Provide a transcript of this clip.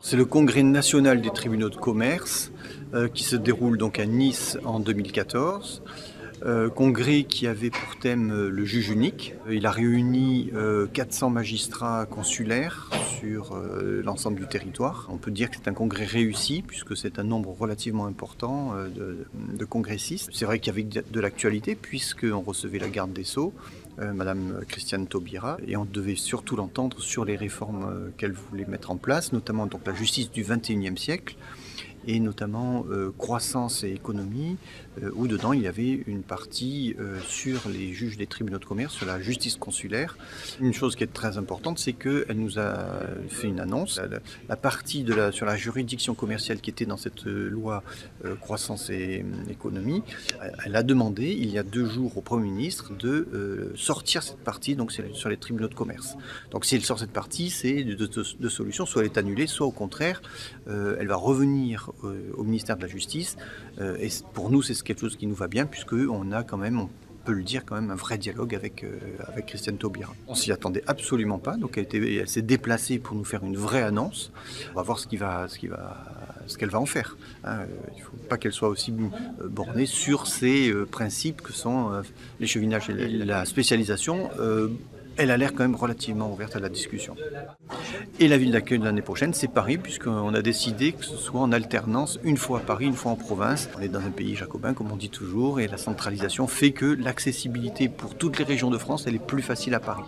C'est le congrès national des tribunaux de commerce qui se déroule donc à Nice en 2014. Congrès qui avait pour thème le juge unique. Il a réuni 400 magistrats consulaires sur l'ensemble du territoire. On peut dire que c'est un congrès réussi puisque c'est un nombre relativement important de congressistes. C'est vrai qu'il y avait de l'actualité puisqu'on recevait la garde des Sceaux, Madame Christiane Taubira, et on devait surtout l'entendre sur les réformes qu'elle voulait mettre en place, notamment donc la justice du XXIe siècle, et notamment croissance et économie, où dedans il y avait une partie sur les juges des tribunaux de commerce, sur la justice consulaire. Une chose qui est très importante, c'est qu'elle nous a fait une annonce. La partie sur la juridiction commerciale qui était dans cette loi croissance et économie, elle a demandé il y a 2 jours au Premier ministre de sortir cette partie donc sur les tribunaux de commerce. Donc si elle sort cette partie, c'est deux solutions, soit elle est annulée, soit au contraire, elle va revenir au ministère de la Justice, et pour nous c'est quelque chose qui nous va bien puisqu'on a quand même, on peut le dire, quand même un vrai dialogue avec Christiane Taubira. On s'y attendait absolument pas, donc elle s'est déplacée pour nous faire une vraie annonce. On va voir ce qu'elle va en faire. Il ne faut pas qu'elle soit aussi bornée sur ces principes que sont l'échevinage et la spécialisation. Elle a l'air quand même relativement ouverte à la discussion. Et la ville d'accueil de l'année prochaine, c'est Paris, puisqu'on a décidé que ce soit en alternance, une fois à Paris, une fois en province. On est dans un pays jacobin, comme on dit toujours, et la centralisation fait que l'accessibilité pour toutes les régions de France, elle est plus facile à Paris.